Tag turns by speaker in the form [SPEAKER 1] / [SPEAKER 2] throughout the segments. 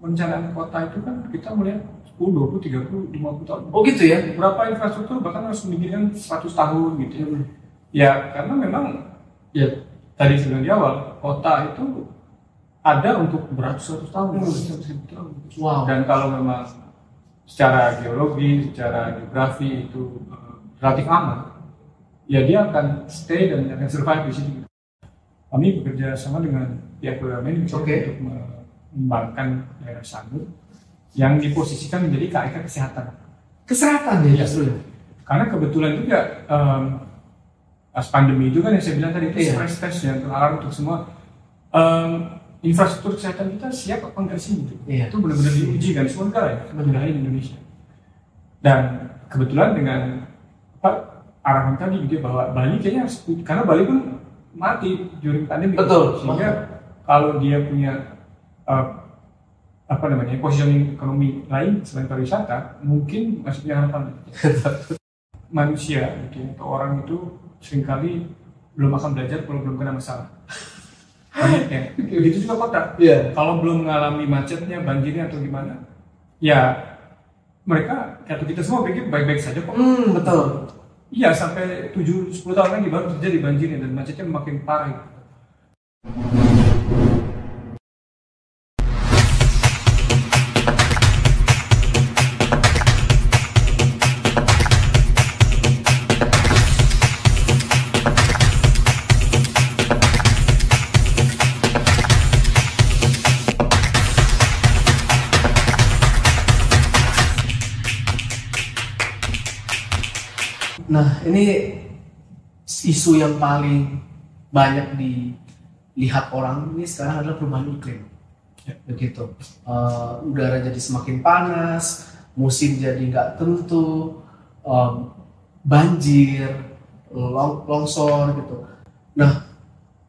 [SPEAKER 1] perencanaan kota itu kan kita melihat 10, 20, 30, 50 tahun.
[SPEAKER 2] Oh gitu ya?
[SPEAKER 1] Beberapa infrastruktur bahkan harus memikirkan 100 tahun gitu ya. Ya karena memang ya tadi saya bilang di awal, kota itu ada untuk beratus-ratus tahun, seribu tahun.
[SPEAKER 2] Wow.
[SPEAKER 1] Dan kalau memang secara geologi, secara geografi itu relatif aman, ya dia akan stay dan akan survive di sini. Kami bekerja sama dengan pihak BUMN untuk mengembangkan daerah Sanur yang diposisikan menjadi KIK kesehatan.
[SPEAKER 2] Kesehatan ya justru.
[SPEAKER 1] Karena kebetulan juga pas pandemi itu kan yang saya bilang tadi itu stress test yang terlarang untuk semua. Infrastruktur kesehatan kita siap apa enggak sih gitu. Itu benar-benar diuji kan semua negara ya, termasuk di Indonesia. Dan kebetulan dengan arahan tadi gitu bahwa Bali kayaknya harus, karena Bali pun mati during pandemi.
[SPEAKER 2] Betul.
[SPEAKER 1] Sehingga kalau dia punya positioning ekonomi lain selain pariwisata, mungkin masih punya harapan. Manusia gitu, atau orang itu seringkali belum akan belajar kalau belum kena masalah. Banyak ya. Begitu juga kota. Kalau belum mengalami macetnya, banjirnya atau gimana, ya mereka atau kita semua pikir baik-baik saja kok.
[SPEAKER 2] Betul.
[SPEAKER 1] Iya, sampai 7-10 tahun lagi baru terjadi banjirnya dan macetnya makin parah.
[SPEAKER 2] Nah, ini isu yang paling banyak dilihat orang ini sekarang adalah perubahan iklim. Begitu. Udara jadi semakin panas, musim jadi nggak tentu, banjir, longsor gitu. Nah,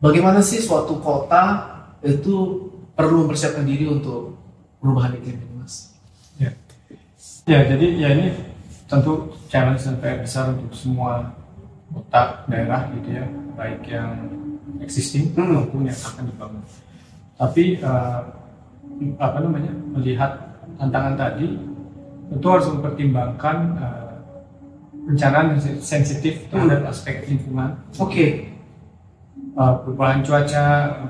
[SPEAKER 2] bagaimana sih suatu kota itu perlu mempersiapkan diri untuk perubahan iklim ini, Mas?
[SPEAKER 1] Ya, jadi ya ini tentu challenge yang besar untuk semua kota, daerah gitu ya, baik yang existing maupun yang akan dibangun. Tapi melihat tantangan tadi, tentu harus mempertimbangkan perencanaan yang sensitif terhadap aspek lingkungan. Perubahan cuaca,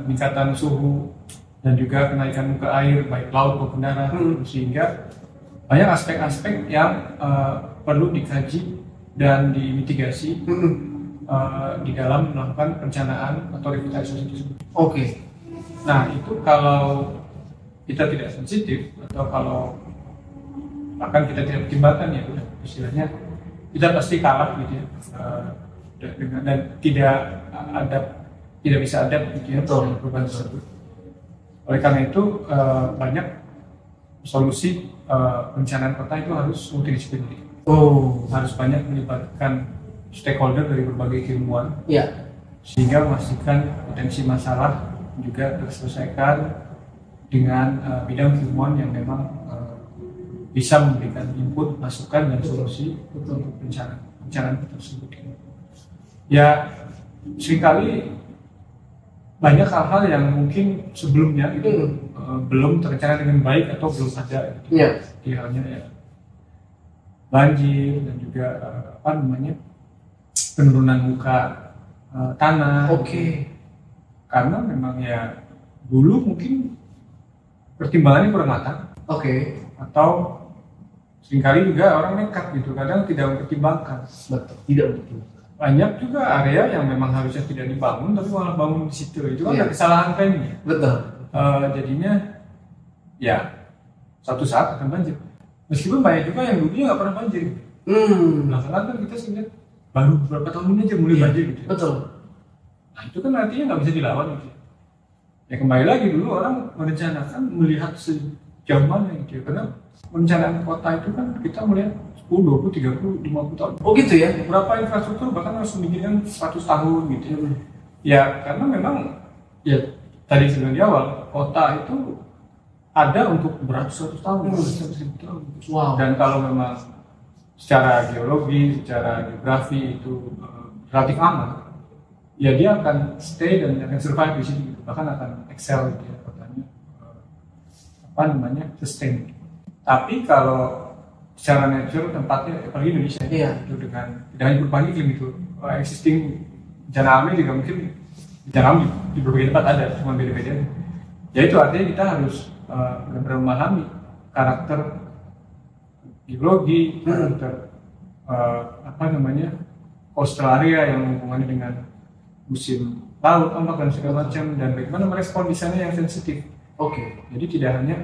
[SPEAKER 1] peningkatan suhu, dan juga kenaikan muka air baik laut maupun darat, sehingga banyak aspek-aspek yang perlu dikaji dan dimitigasi di dalam melakukan perencanaan atau revitalisasi tersebut. Nah, itu kalau kita tidak sensitif atau kalau bahkan kita tidak pertimbangkan, ya udah istilahnya kita pasti kalah gitu ya, dan tidak bisa adapt gitu ya dengan perubahan tersebut. Oleh karena itu banyak solusi perencanaan kota itu harus multidisipliner. Harus banyak melibatkan stakeholder dari berbagai keilmuan, sehingga memastikan potensi masalah juga terselesaikan dengan bidang keilmuan yang memang bisa memberikan input, masukan dan solusi untuk perencanaan tersebut. Ya, seringkali banyak hal-hal yang mungkin sebelumnya itu belum terencana dengan baik atau belum ada. Halnya ya banjir dan juga penurunan muka tanah. Karena memang ya dulu mungkin pertimbangannya kurang matang. Atau seringkali juga orang nekat gitu, kadang tidak mempertimbangkan. Banyak juga area yang memang harusnya tidak dibangun tapi malah bangun di situ. Itu kan kesalahan planning. Jadinya ya satu saat akan banjir. Meskipun banyak juga yang dulunya nggak pernah banjir. Belakangan kan kita sehingga baru beberapa tahun ini aja mulai banjir gitu. Nah, itu kan artinya nggak bisa dilawan gitu. Ya kembali lagi, dulu orang merencanakan melihat sejauh mana gitu ya. Karena perencanaan kota itu kan kita melihat 10, 20, 30, 50 tahun. Beberapa infrastruktur bahkan harus memikirkan 100 tahun gitu ya. Ya karena memang ya tadi saya bilang di awal, kota itu ada untuk beratus-ratus tahun, seribu tahun. Dan kalau memang secara geologi, secara geografi itu relatif aman, ya dia akan stay dan akan survive di sini, bahkan akan excel gitu ya, kotanya sustain. Tapi kalau secara nature tempatnya, apalagi Indonesia itu dengan tidak hanya perubahan iklim itu, existing bencana alam juga mungkin bencana alam di berbagai tempat ada, cuma beda-beda. Ya itu artinya kita harus benar-benar memahami karakter geologi, karakter coastal area yang hubungannya dengan musim laut, ombak dan segala macam, dan bagaimana merespon di sana yang sensitif. Jadi tidak hanya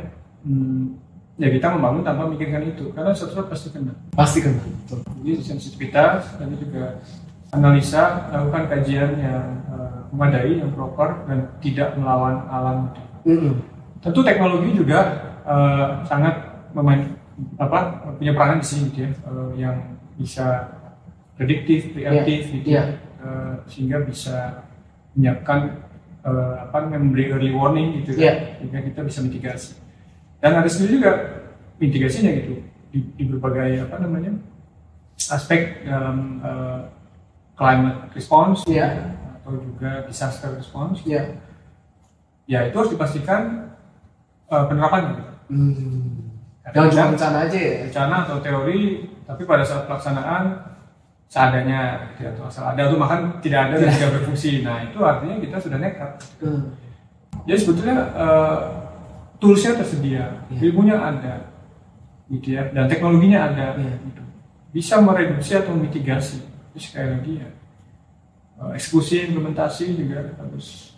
[SPEAKER 1] ya kita membangun tanpa memikirkan itu, karena suatu saat pasti kena. Jadi sensitivitas, dan juga analisa, lakukan kajian yang memadai, yang proper, dan tidak melawan alam. Tentu teknologi juga sangat punya peranan di sini gitu ya, yang bisa prediktif, preemptif gitu, sehingga bisa menyiapkan memberi early warning gitu, sehingga kita bisa mitigasi. Dan ada sendiri juga mitigasinya gitu di berbagai aspek dalam climate response atau juga disaster response. Ya itu harus dipastikan penerapannya.
[SPEAKER 2] Jangan cuma rencana aja ya.
[SPEAKER 1] Rencana atau teori, tapi pada saat pelaksanaan seadanya, atau asal ada atau bahkan tidak ada dan tidak berfungsi. Nah itu artinya kita sudah nekat. Jadi sebetulnya toolsnya tersedia, ilmunya ada, gitu ya, dan teknologinya ada, gitu. Bisa mereduksi atau mitigasi. Terus sekali lagi ya, eksekusi implementasi juga harus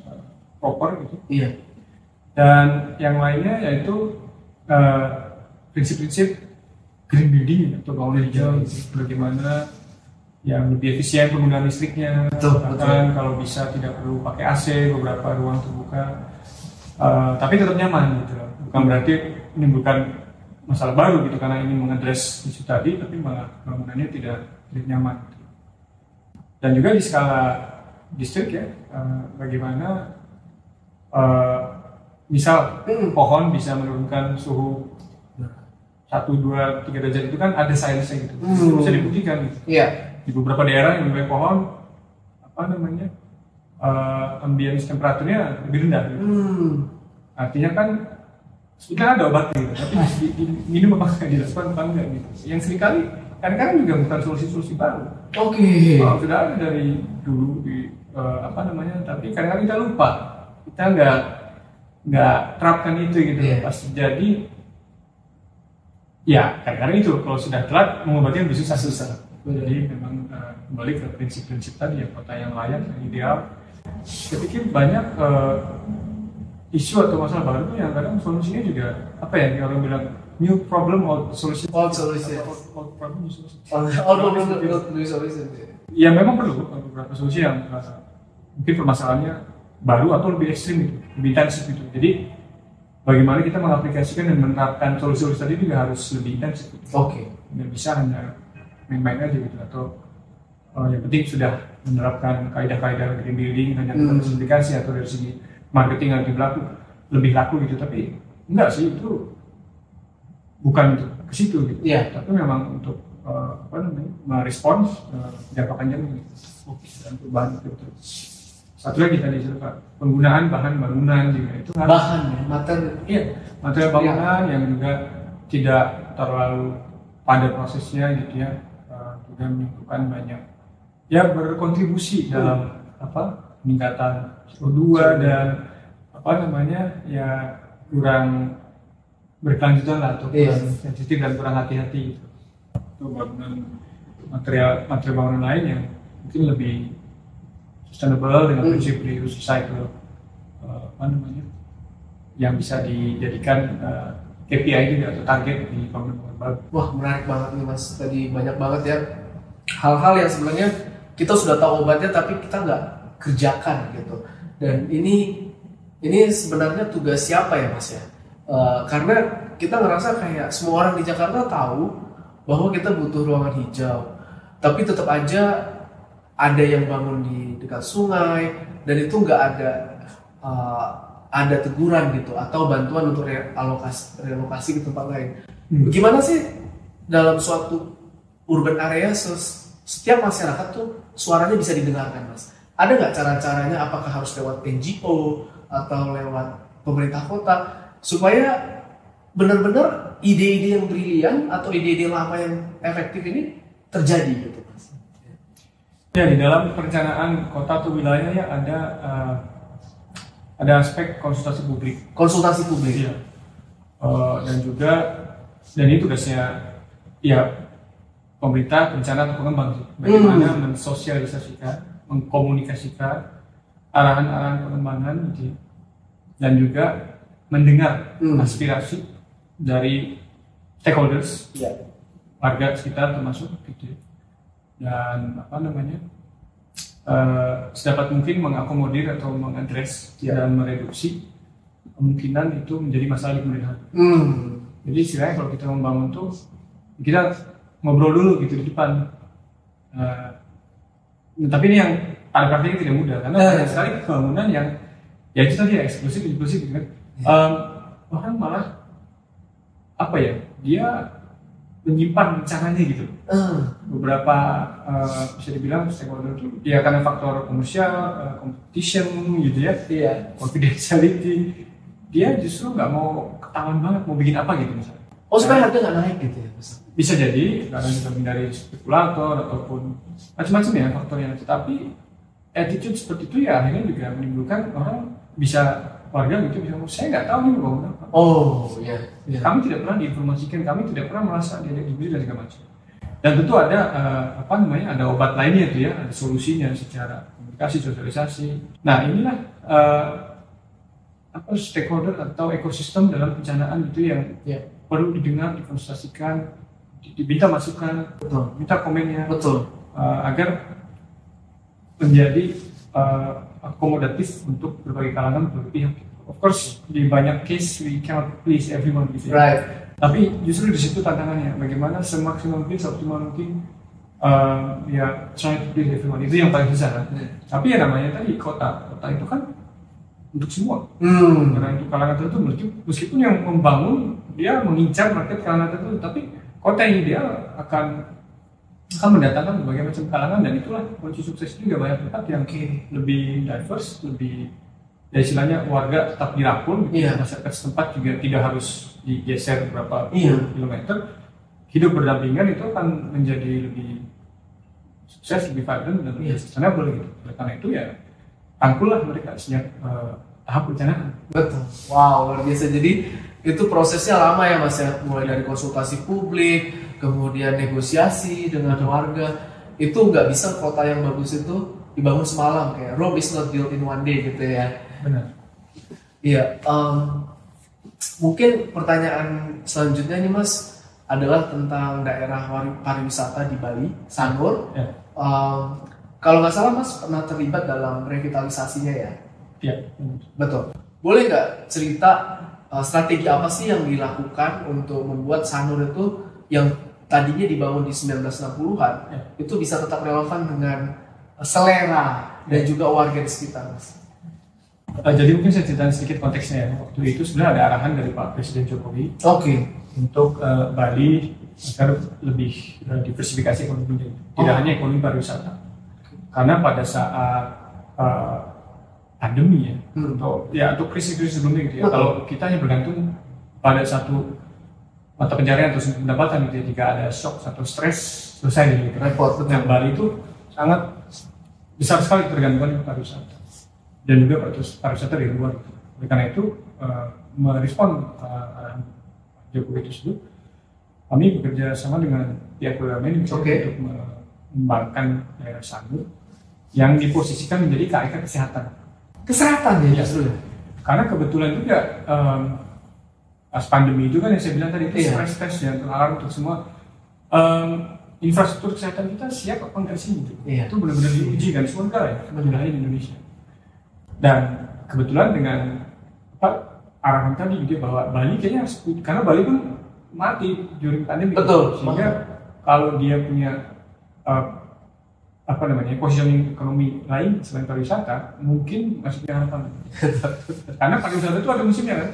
[SPEAKER 1] proper gitu. Dan yang lainnya yaitu prinsip-prinsip green building atau bangunan hijau, bagaimana yang lebih efisien penggunaan listriknya, bahkan kalau bisa tidak perlu pakai AC, beberapa ruang terbuka, tapi tetap nyaman gitu. Bukan berarti menimbulkan masalah baru gitu karena ini mengadres isu tadi, tapi malah bangunannya tidak nyaman. Dan juga di skala distrik ya, bagaimana misal pohon bisa menurunkan suhu 1, 2, 3 derajat itu kan ada sainsnya gitu, bisa dibuktikan gitu. Di beberapa daerah yang lebih pohon, ambience temperaturnya lebih rendah gitu. Artinya kan sudah ada obatnya gitu, tapi diminum apa nggak, dilakukan apa enggak gitu. Yang seringkali kadang-kadang juga bukan solusi-solusi baru. Sudah ada dari dulu tapi kadang-kadang kita lupa, kita nggak terapkan itu gitu. Pas terjadi ya kadang-kadang itu kalau sudah telat mengobatinya lebih susah. Jadi memang kembali ke prinsip-prinsip tadi ya, kota yang layak, yang ideal. Saya pikir banyak isu atau masalah baru itu yang kadang solusinya juga yang orang bilang new problem old solution.
[SPEAKER 2] Old problem new solution.
[SPEAKER 1] Ya memang perlu beberapa solusi yang mungkin permasalahannya baru atau lebih ekstrim gitu, lebih intensif gitu. Jadi bagaimana kita mengaplikasikan dan menerapkan solusi-solusi tadi juga harus lebih intensif gitu. Nggak bisa hanya main-main aja gitu, atau yang penting sudah menerapkan kaidah-kaidah green building hanya untuk simplifikasi atau dari segi marketing lebih laku gitu, tapi enggak sih, itu bukan untuk ke situ gitu. Tapi memang untuk merespons jangka panjang gitu. Dan perubahan itu. Satu lagi tadi Pak, penggunaan bahan bangunan juga itu materi bangunan yang juga tidak terlalu padat prosesnya gitu ya, juga menimbulkan banyak berkontribusi dalam peningkatan CO2 dan kurang berkelanjutan lah, atau kurang sensitif dan kurang hati-hati gitu. Itu material bangunan lain yang mungkin lebih sustainable dengan prinsip reuse cycle, yang bisa dijadikan KPI juga atau target di bangunan baru.
[SPEAKER 2] Wah, menarik banget nih Mas, tadi banyak banget ya hal-hal yang sebenarnya kita sudah tahu obatnya tapi kita nggak kerjakan gitu. Dan ini sebenarnya tugas siapa ya Mas ya? Karena kita ngerasa kayak semua orang di Jakarta tahu bahwa kita butuh ruangan hijau, tapi tetap aja ada yang bangun di dekat sungai dan itu nggak ada teguran gitu atau bantuan untuk relokasi ke tempat lain. Bagaimana sih dalam suatu urban area setiap masyarakat tuh suaranya bisa didengarkan Mas? Ada nggak cara-caranya, apakah harus lewat NGO atau lewat pemerintah kota supaya benar-benar ide-ide yang brilian atau ide-ide lama yang efektif ini terjadi gitu Mas.
[SPEAKER 1] Ya, di dalam perencanaan kota atau wilayah ya ada aspek konsultasi publik.
[SPEAKER 2] Konsultasi publik.
[SPEAKER 1] Ya. Dan itu tugasnya ya pemerintah, perencana atau pengembang sih. Bagaimana mensosialisasikan, mengkomunikasikan arahan-arahan pengembangan gitu. Dan juga mendengar aspirasi dari stakeholders, warga sekitar termasuk gitu. Dan sedapat mungkin mengakomodir atau mengadres dan mereduksi kemungkinan itu menjadi masalah di kemudian hari. Jadi istilahnya kalau kita membangun tuh kita ngobrol dulu gitu di depan. Tapi ini yang pada praktiknya tidak mudah karena banyak sekali bangunan yang ya itu tadi eksklusif gitu kan. Orang malah dia menyimpan rencananya gitu. Beberapa bisa dibilang stakeholder itu ya karena faktor komersial, competition gitu ya, confidentiality, dia justru nggak mau ketahuan banget mau bikin apa gitu misalnya.
[SPEAKER 2] Supaya harga nggak naik gitu ya?
[SPEAKER 1] Bisa jadi karena juga menghindari spekulator ataupun macam-macam ya faktornya. Tetapi attitude seperti itu ya akhirnya juga menimbulkan orang warga bisa saya nggak tahu nih bangun apa. Kami tidak pernah diinformasikan, kami tidak pernah merasa diajak dibeli dan segala macam. Dan tentu ada ada obat lainnya itu ya, ada solusinya secara komunikasi, sosialisasi. Nah inilah stakeholder atau ekosistem dalam perencanaan itu yang perlu didengar, dikonsultasikan, diminta masukan, minta komennya, agar menjadi akomodatif untuk berbagai kalangan, berbagai pihak. Of course, di banyak case we cannot please everyone gitu ya.
[SPEAKER 2] Right.
[SPEAKER 1] Tapi justru di situ tantangannya, bagaimana semaksimal mungkin, seoptimal mungkin, try to please everyone. Itu yang paling susah kan. Tapi ya namanya tadi kota itu kan untuk semua. Karena untuk kalangan tertentu, meskipun yang membangun dia mengincar market kalangan tertentu, tapi kota yang ideal akan mendatangkan berbagai macam kalangan, dan itulah kunci sukses juga banyak tempat yang lebih diverse, lebih istilahnya warga tetap dirangkul, masyarakat setempat juga tidak harus digeser beberapa kilometer, hidup berdampingan, itu akan menjadi lebih sukses, lebih vibrant dan lebih sustainable gitu. Karena itu ya rangkullah mereka sejak tahap perencanaan.
[SPEAKER 2] Betul. Wow, luar biasa. Jadi itu prosesnya lama ya Mas ya, mulai dari konsultasi publik, kemudian negosiasi dengan warga. Itu nggak bisa kota yang bagus itu dibangun semalam, kayak Rome is not built in one day gitu ya.
[SPEAKER 1] Benar.
[SPEAKER 2] Iya. Mungkin pertanyaan selanjutnya nih Mas adalah tentang daerah pariwisata di Bali, Sanur. Kalau nggak salah Mas pernah terlibat dalam revitalisasinya ya?
[SPEAKER 1] Iya.
[SPEAKER 2] Betul. Boleh nggak cerita strategi apa sih yang dilakukan untuk membuat Sanur itu yang tadinya dibangun di 1960-an itu bisa tetap relevan dengan selera dan juga warga di sekitar, Mas?
[SPEAKER 1] Jadi mungkin saya ceritakan sedikit konteksnya ya. Waktu itu sebenarnya ada arahan dari Pak Presiden Jokowi untuk Bali agar lebih diversifikasi ekonominya, tidak hanya ekonomi pariwisata. Karena pada saat pandemi atau krisis-krisis sebelumnya gitu ya, kalau kita hanya bergantung pada satu mata pencarian atau sumber pendapatan gitu ya, jika ada shock atau stres selesai gitu.
[SPEAKER 2] Repot.
[SPEAKER 1] Nah, Bali itu sangat besar sekali tergantungan pariwisata dan juga pariwisata di luar. Oleh karena itu merespon arahan Jokowi tersebut, kami bekerja sama dengan pihak BUMN untuk mengembangkan daerah Sanur yang diposisikan menjadi KIK kesehatan
[SPEAKER 2] ya justru.
[SPEAKER 1] Karena kebetulan juga pas pandemi itu kan yang saya bilang tadi itu stress test ya untuk alarm untuk semua, infrastruktur kesehatan kita siap apa enggak sih gitu. Itu benar-benar diuji kan semua negara ya, tidak hanya di Indonesia. Dan kebetulan dengan arahan tadi gitu bahwa Bali kayaknya harus, karena Bali pun mati during pandemi.
[SPEAKER 2] Betul.
[SPEAKER 1] Sehingga kalau dia punya positioning ekonomi lain selain pariwisata, mungkin masih punya harapan. Karena pariwisata itu ada musimnya kan,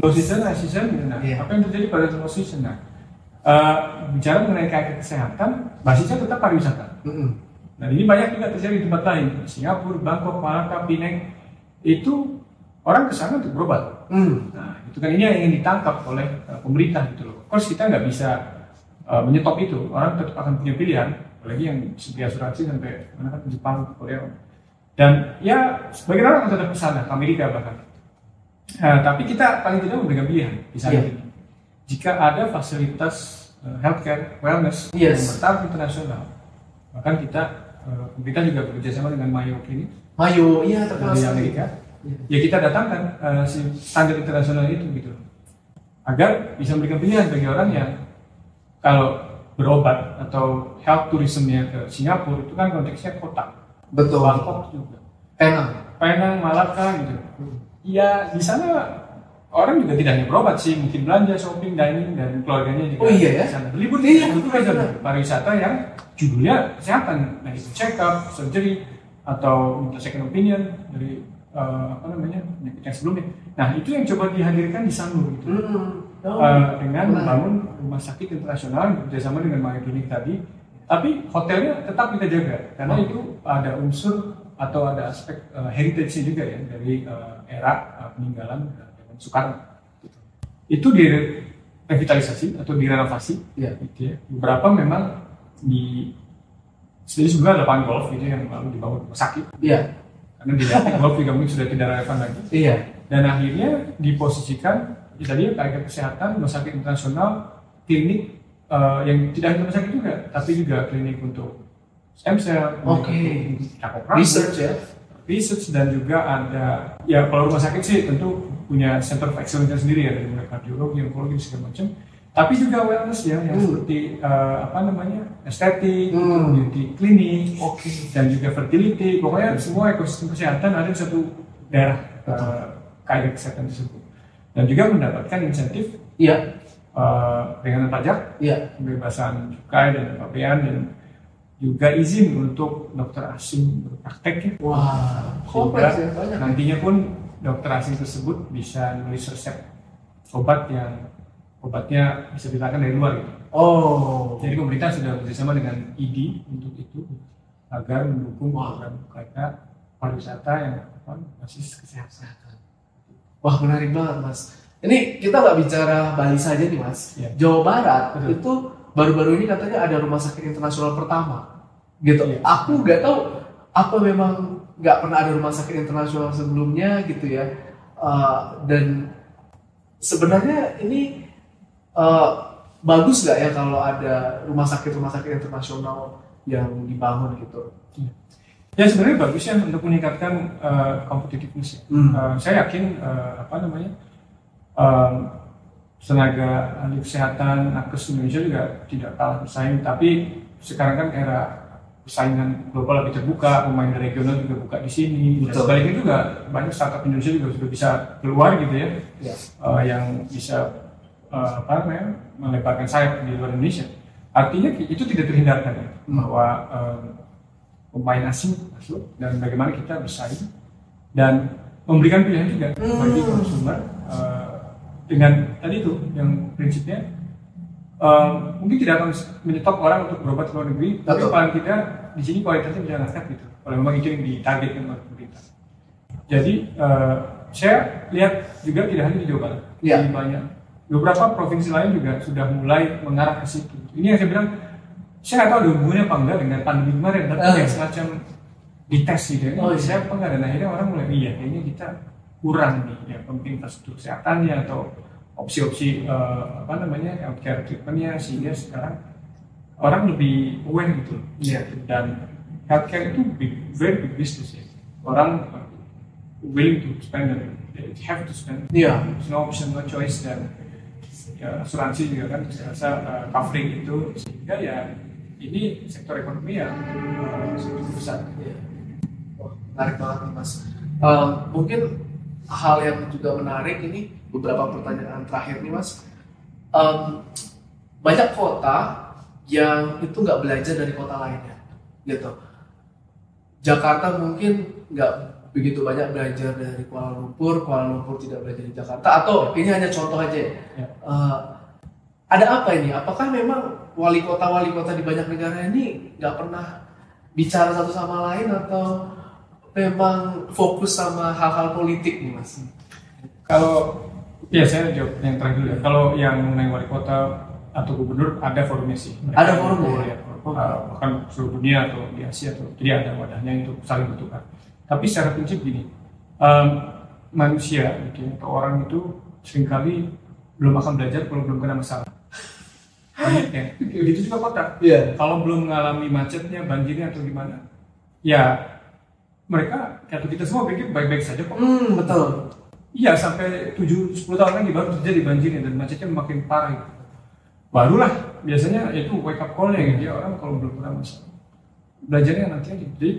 [SPEAKER 1] low season, high season. Nah, apa yang terjadi pada low season? Nah, bicara mengenai KIK kesehatan, basisnya tetap pariwisata. Nah, ini banyak juga terjadi di tempat lain, Singapura, Bangkok, Malaka, Penang, itu orang ke sana untuk berobat. Nah, itu itu kan ini yang ingin ditangkap oleh pemerintah gitu loh. Of course kita nggak bisa menyetop itu, orang tetap akan punya pilihan, apalagi yang seperti asuransi sampai mana kan Jepang, Korea, dan ya sebagian orang akan tetap ke sana, ke Amerika bahkan. Tapi kita paling tidak memberikan pilihan di sana. Jika ada fasilitas healthcare, wellness yang bertaraf internasional, bahkan kita pemerintah juga bekerjasama dengan Mayo Clinic,
[SPEAKER 2] terkenal
[SPEAKER 1] di Amerika. Ya kita datangkan si standar internasional itu gitu, agar bisa memberikan pilihan bagi orang yang kalau berobat atau health tourismnya ke Singapura itu kan konteksnya kota, Bangkok juga, Penang, Malaka gitu. Ya di sana orang juga tidak hanya berobat sih, mungkin belanja, shopping, dining, dan keluarganya juga di sana berlibur. Itu kan pariwisata yang judulnya kesehatan, nah itu check up, surgery, atau minta second opinion dari penyakit yang sebelumnya. Nah itu yang coba dihadirkan di Sanur gitu. Dengan membangun rumah sakit internasional bekerjasama dengan Mayo Clinic tadi, tapi hotelnya tetap kita jaga karena itu ada unsur atau ada aspek heritage-nya juga ya dari era peninggalan Soekarno. Itu direvitalisasi atau direnovasi. Gitu ya. Beberapa memang sebenarnya lapangan golf gitu yang lalu dibangun rumah sakit. Karena di golf juga mungkin sudah tidak relevan lagi. Dan akhirnya diposisikan tadi kayak kesehatan, rumah sakit internasional, klinik yang tidak hanya rumah sakit juga, tapi juga klinik untuk stem cell, research dan juga ada ya kalau rumah sakit sih tentu punya center of excellence sendiri ya dari mulai kardiologi, onkologi segala macam. Tapi juga wellness ya yang seperti estetik, beauty klinik, dan juga fertility. Pokoknya semua ekosistem kesehatan ada di satu daerah kaya kesehatan tersebut. Dan juga mendapatkan insentif ringanan pajak, pembebasan cukai dan pabean, dan juga izin untuk dokter asing berpraktek.
[SPEAKER 2] Kompleks ya, banyak.
[SPEAKER 1] Nantinya pun dokter asing tersebut bisa nulis resep obatnya bisa dilakukan dari luar gitu. Jadi pemerintah sudah bekerjasama dengan ID untuk itu agar mendukung program mereka pariwisata yang basis kesehatan.
[SPEAKER 2] Wah, menarik banget Mas. Ini kita nggak bicara Bali saja nih Mas. Jawa Barat itu baru-baru ini katanya ada rumah sakit internasional pertama. Gitu. Aku nggak tahu apa memang nggak pernah ada rumah sakit internasional sebelumnya gitu ya. Dan sebenarnya ini bagus nggak ya kalau ada rumah sakit internasional yang dibangun gitu?
[SPEAKER 1] Ya sebenarnya bagus ya untuk meningkatkan competitiveness. Saya yakin tenaga ahli kesehatan nakes Indonesia juga tidak kalah bersaing, tapi sekarang kan era persaingan global lebih terbuka, pemain regional juga buka di sini. Sebaliknya juga banyak startup Indonesia juga sudah bisa keluar gitu ya, yang bisa melebarkan sayap di luar Indonesia. Artinya itu tidak terhindarkan ya, bahwa pemain asing masuk dan bagaimana kita bersaing dan memberikan pilihan juga bagi konsumer dengan tadi itu yang prinsipnya mungkin tidak akan menyetop orang untuk berobat ke luar negeri, tapi paling tidak di sini kualitasnya bisa ngangkat gitu. Kalau memang itu yang ditargetkan oleh pemerintah. Jadi saya lihat juga tidak hanya di Jawa Barat, di banyak beberapa provinsi lain juga sudah mulai mengarah ke situ. Ini yang saya bilang, saya nggak tahu ada hubungannya apa enggak dengan pandemi kemarin, tapi kayak semacam dites gitu ya. Saya apa enggak, dan akhirnya orang mulai kayaknya kita kurang nih ya penting infrastruktur kesehatannya atau opsi-opsi healthcare treatmentnya, sehingga sekarang orang lebih aware gitu. Dan healthcare itu very big business ya. Orang willing to spend, they have to spend. There's no option, no choice. Dan asuransi juga kan saya rasa covering itu, sehingga ya ini sektor ekonomi yang besar.
[SPEAKER 2] Menarik banget nih Mas. Mungkin hal yang juga menarik ini beberapa pertanyaan terakhir nih Mas. Banyak kota yang itu nggak belajar dari kota lainnya, gitu. Jakarta mungkin nggak begitu banyak belajar dari Kuala Lumpur tidak belajar di Jakarta, atau ini hanya contoh aja. Ada apa ini? Apakah memang wali kota di banyak negara ini nggak pernah bicara satu sama lain, atau memang fokus sama hal-hal politik nih Mas?
[SPEAKER 1] Kalau Iya, saya jawab yang terakhir dulu ya. Kalau yang mengenai wali kota atau gubernur ada forumnya sih.
[SPEAKER 2] Ada forumnya ya.
[SPEAKER 1] Bahkan seluruh dunia atau di Asia atau jadi ada wadahnya untuk saling bertukar. Tapi secara prinsip gini, manusia gitu ya, atau orang itu seringkali belum akan belajar kalau belum kena masalah. Ya. Begitu juga kota.
[SPEAKER 2] Yeah.
[SPEAKER 1] Kalau belum mengalami macetnya, banjirnya atau gimana, ya mereka atau kita semua pikir baik-baik saja kok.
[SPEAKER 2] Betul.
[SPEAKER 1] Iya, sampai 7-10 tahun lagi baru terjadi banjirnya dan macetnya makin parah gitu. Barulah biasanya itu wake up call-nya gitu ya, orang kalau belum pernah masalah. Belajarnya nanti aja. Jadi,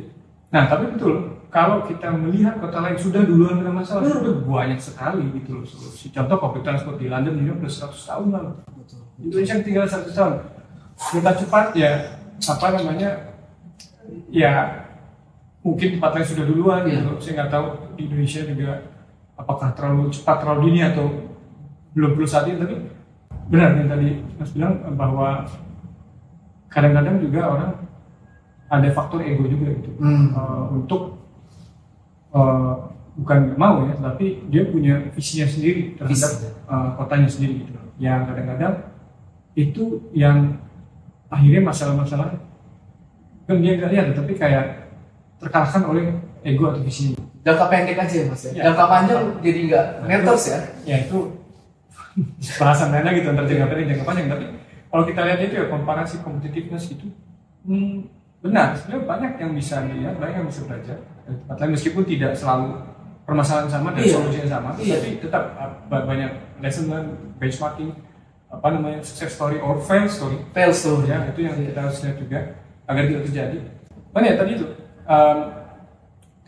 [SPEAKER 1] nah tapi betul, kalau kita melihat kota lain sudah duluan kena masalah, sudah banyak sekali gitu loh solusi. Contoh public transport di London ini udah 100 tahun lalu. Indonesia tinggal 100 tahun. Kereta cepat ya, apa namanya, ya mungkin tempat lain sudah duluan gitu. Saya nggak tahu di Indonesia juga apakah terlalu cepat, terlalu dini atau belum perlu saat ini. Tapi benar yang tadi Mas bilang bahwa kadang-kadang juga orang ada faktor ego juga gitu untuk bukan nggak mau ya, tapi dia punya visinya sendiri terhadap kotanya sendiri gitu. Yang kadang-kadang itu yang akhirnya masalah-masalah kan dia nggak lihat, tapi kayak terkalahkan oleh ego atau visinya.
[SPEAKER 2] Jangka pendek aja ya Mas ya. Jangka panjang jadi nggak matters ya.
[SPEAKER 1] Ya itu bahasan lainnya gitu antara jangka pendek dan jangka panjang. Tapi kalau kita lihat itu ya komparasi competitiveness itu benar. Sebenarnya banyak yang bisa dilihat, banyak yang bisa belajar dari tempat lain meskipun tidak selalu permasalahan sama dan solusinya sama. Tapi tetap banyak lesson learned, benchmarking, apa namanya success story or fail story.
[SPEAKER 2] Fail story
[SPEAKER 1] ya itu yang kita harus lihat juga agar tidak terjadi. Ya tadi itu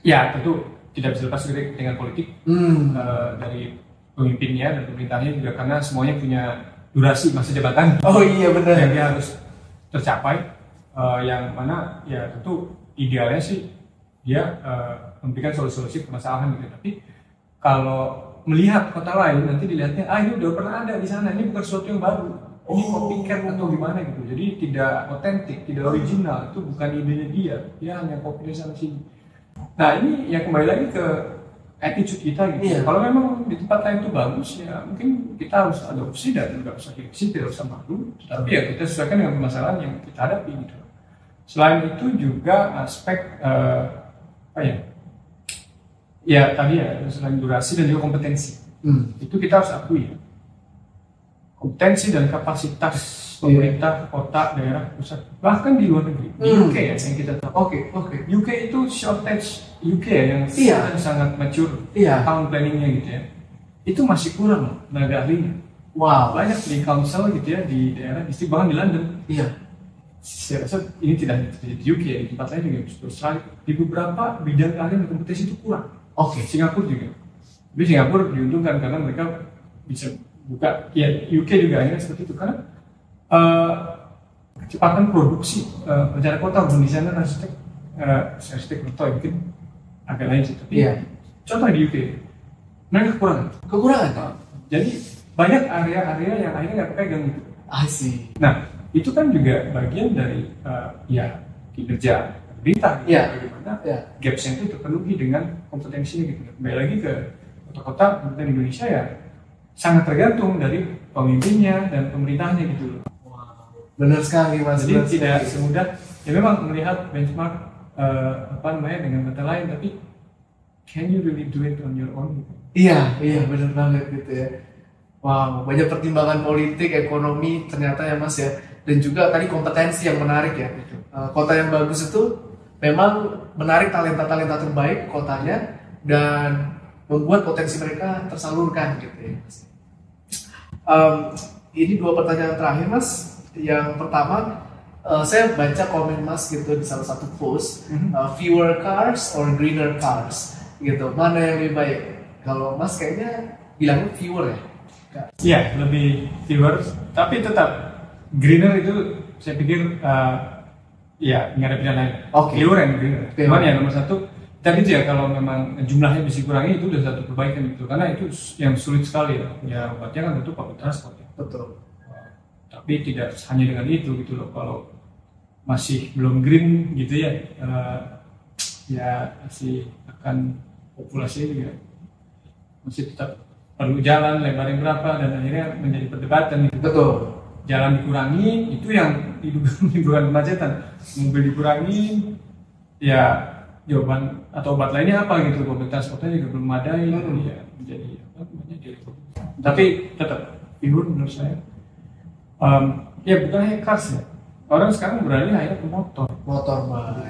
[SPEAKER 1] ya tentu tidak bisa lepas dari dengan politik dari pemimpinnya dan pemerintahnya juga, karena semuanya punya durasi masa jabatan.
[SPEAKER 2] Oh iya benar.
[SPEAKER 1] Yang dia harus tercapai, yang mana ya tentu idealnya sih dia memberikan solusi-solusi permasalahan gitu. Tapi kalau melihat kota lain nanti dilihatnya ini udah pernah ada di sana, ini bukan sesuatu yang baru, ini copycat atau gimana gitu. Jadi tidak otentik, tidak original, itu bukan idenya dia hanya copy sana sini. Nah ini yang kembali lagi ke attitude kita gitu. Kalau memang di tempat lain itu bagus ya mungkin kita harus adopsi dan nggak usah gengsi, tidak usah malu. Tapi ya kita sesuaikan dengan permasalahan yang kita hadapi gitu. Selain itu juga aspek ya tadi ya selain durasi dan juga kompetensi. Itu kita harus akui ya. Kompetensi dan kapasitas pemerintah, kota, daerah, pusat, bahkan di luar negeri, di UK ya yang kita tahu. Oke. UK itu shortage UK ya yang sangat mature town planningnya gitu ya. Itu masih kurang tenaga ahlinya.
[SPEAKER 2] Wow.
[SPEAKER 1] Banyak di council gitu ya di daerah, bahkan di London.
[SPEAKER 2] Iya.
[SPEAKER 1] Saya rasa ini tidak terjadi di UK ya, di tempat lain juga di Australia. Di beberapa bidang keahlian dan kompetensi itu kurang. Singapura juga. Tapi Singapura diuntungkan karena mereka bisa buka, ya UK juga akhirnya seperti itu karena kecepatan produksi rencana kota urban designer arsitek atau mungkin agak lain sih, tapi contoh di UK mereka kekurangan. Jadi banyak area-area yang akhirnya nggak kepegang gitu. Nah itu kan juga bagian dari kinerja pemerintah gitu, bagaimana gapsnya itu terpenuhi dengan kompetensinya gitu. Kembali lagi ke kota-kota di Indonesia ya sangat tergantung dari pemimpinnya dan pemerintahnya gitu loh.
[SPEAKER 2] Benar sekali Mas.
[SPEAKER 1] Jadi tidak semudah ya memang melihat benchmark dengan kota lain, tapi can you really do it on your own?
[SPEAKER 2] Iya benar banget gitu ya. Wow, banyak pertimbangan politik, ekonomi ternyata ya Mas ya, dan juga tadi kompetensi yang menarik ya. Kota yang bagus itu memang menarik talenta-talenta terbaik kotanya dan membuat potensi mereka tersalurkan gitu ya Mas. Ini 2 pertanyaan terakhir Mas. Yang pertama, saya baca komen Mas gitu di salah satu post, fewer cars or greener cars gitu, mana yang lebih baik? Kalau Mas kayaknya bilangnya fewer ya?
[SPEAKER 1] Iya, lebih fewer, tapi tetap greener itu saya pikir nggak ada pilihan lain. Fewer and greener. Cuman ya nomor 1 tadi itu ya, kalau memang jumlahnya bisa dikurangi itu udah satu perbaikan gitu, karena itu yang sulit sekali ya obatnya kan tentu public transport ya.
[SPEAKER 2] Betul.
[SPEAKER 1] Tapi tidak hanya dengan itu gitu loh, kalau masih belum green gitu ya masih akan populasi juga masih tetap perlu jalan lebarnya berapa, dan akhirnya menjadi perdebatan gitu.
[SPEAKER 2] Betul.
[SPEAKER 1] Jalan dikurangi, itu yang menimbulkan kemacetan. Mobil dikurangi, ya jawaban atau obat lainnya apa gitu, public transportnya juga belum memadai, ya menjadi apa namanya, tapi tetap figur menurut saya. Ya bukan hanya cars ya, orang sekarang beralih akhirnya ke motor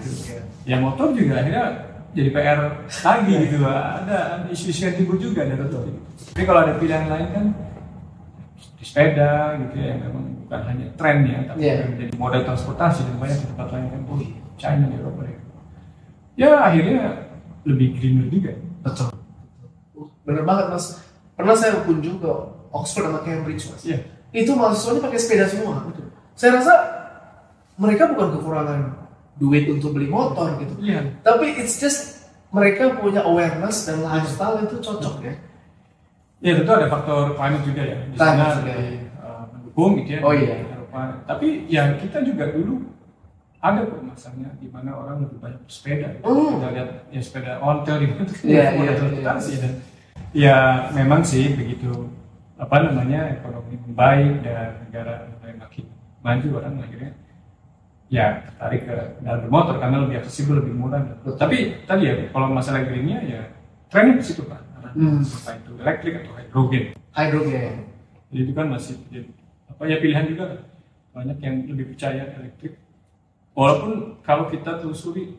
[SPEAKER 2] gitu.
[SPEAKER 1] Ya motor juga akhirnya jadi PR lagi gitu. Ada isu-isu yang timbul juga dari itu. Tapi kalau ada pilihan lain kan di sepeda gitu ya, memang bukan hanya tren ya, tapi menjadi moda transportasi dan banyak di tempat lain kan, China di Eropa ya akhirnya lebih greener juga.
[SPEAKER 2] Betul. Bener banget Mas, pernah saya kunjung ke Oxford sama Cambridge Mas. Itu mahasiswanya pakai sepeda semua. Betul. Saya rasa mereka bukan kekurangan duit untuk beli motor gitu, tapi it's just mereka punya awareness dan lifestyle itu cocok ya.
[SPEAKER 1] Ya tentu ada faktor climate juga ya di sana, mendukung gitu ya. Eropa. Tapi ya kita juga dulu ada masanya di mana orang lebih banyak bersepeda. Kita lihat ya sepeda ontel di mana transportasi dan ya memang sih begitu apa namanya, ekonomi membaik dan negara mulai makin maju, orang akhirnya ya tarik ke dalam bermotor karena lebih aksesibel, lebih murah. Tapi tadi ya kalau masalah greennya ya trennya ke situ Pak. Entah itu elektrik atau hidrogen. Jadi itu kan masih apa ya, pilihan juga banyak yang lebih percaya elektrik. Walaupun kalau kita telusuri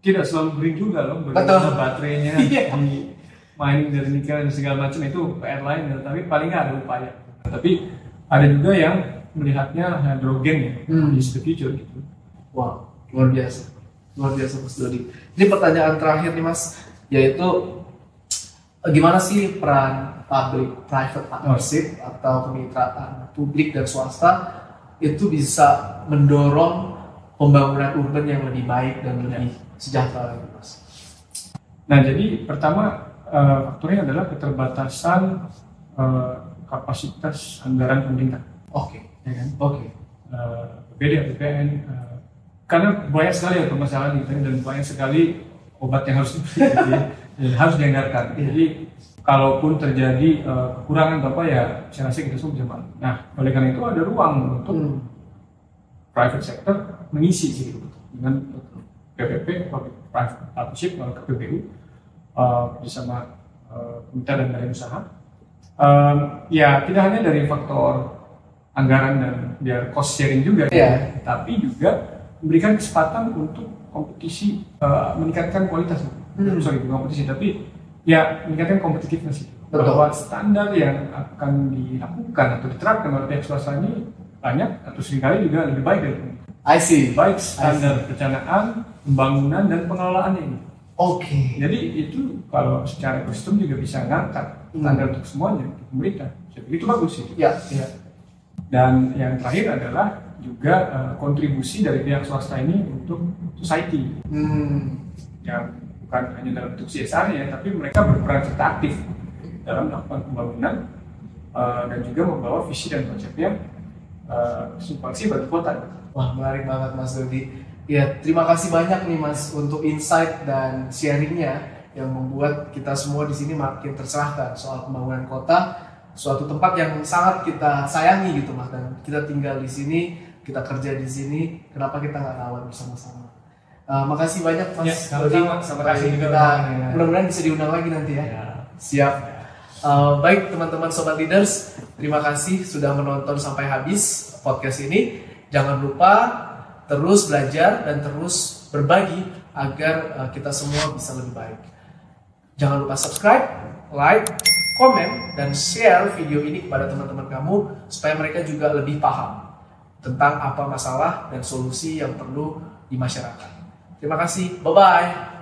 [SPEAKER 1] tidak selalu green juga loh, bagaimana baterainya di mining dari nikel dan segala macam, itu PR lain, tapi paling nggak ada upaya. Tapi ada juga yang melihatnya hidrogen ya, is the future gitu.
[SPEAKER 2] Wow, luar biasa Mas Dodi. Ini pertanyaan terakhir nih Mas, yaitu gimana sih peran public-private partnership atau kemitraan publik dan swasta itu bisa mendorong pembangunan urban yang lebih baik dan lebih sejahtera lagi Mas?
[SPEAKER 1] Nah jadi pertama faktornya adalah keterbatasan kapasitas anggaran pemerintah. Ya kan? Beda APBN, karena banyak sekali ya permasalahan gitu, dan banyak sekali obat yang harus dibeli dan harus dianggarkan. Jadi kalaupun terjadi kekurangan apa ya, saya rasa kita semua bisa malu. Nah, oleh karena itu ada ruang untuk private sector mengisi gitu dengan PPP, Public Private Partnership, KPPU bersama pemerintah dan badan usaha. Ya tidak hanya dari faktor anggaran dan biar cost sharing juga, tapi juga memberikan kesempatan untuk kompetisi, meningkatkan kualitas. Bukan kompetisi, tapi ya meningkatkan kompetitiveness itu. Bahwa standar yang akan dilakukan atau diterapkan oleh pihak swasta ini banyak atau seringkali juga lebih baik dari pemerintah. Baik standar perencanaan, pembangunan dan pengelolaannya ini. Jadi itu kalau secara ekosistem juga bisa ngangkat standar untuk semuanya, untuk pemerintah. Jadi itu bagus itu. Dan yang terakhir adalah juga kontribusi dari pihak swasta ini untuk society. Yang bukan hanya dalam bentuk CSR ya, tapi mereka berperan serta aktif dalam melakukan pembangunan dan juga membawa visi dan konsepnya sumbangsi bagi kota.
[SPEAKER 2] Wah, menarik banget Mas Dodi. Ya, terima kasih banyak nih Mas untuk insight dan sharingnya yang membuat kita semua di sini makin tercerahkan soal pembangunan kota, suatu tempat yang sangat kita sayangi gitu Mas, dan kita tinggal di sini, kita kerja di sini, kenapa kita nggak rawat bersama-sama? Makasih banyak Mas Dodi, kita mudah-mudahan bisa diundang lagi nanti ya. Siap. Baik teman-teman Sobat Leaders, terima kasih sudah menonton sampai habis podcast ini. Jangan lupa terus belajar dan terus berbagi agar kita semua bisa lebih baik. Jangan lupa subscribe, like, komen, dan share video ini kepada teman-teman kamu supaya mereka juga lebih paham tentang apa masalah dan solusi yang perlu di masyarakat. Terima kasih, bye-bye.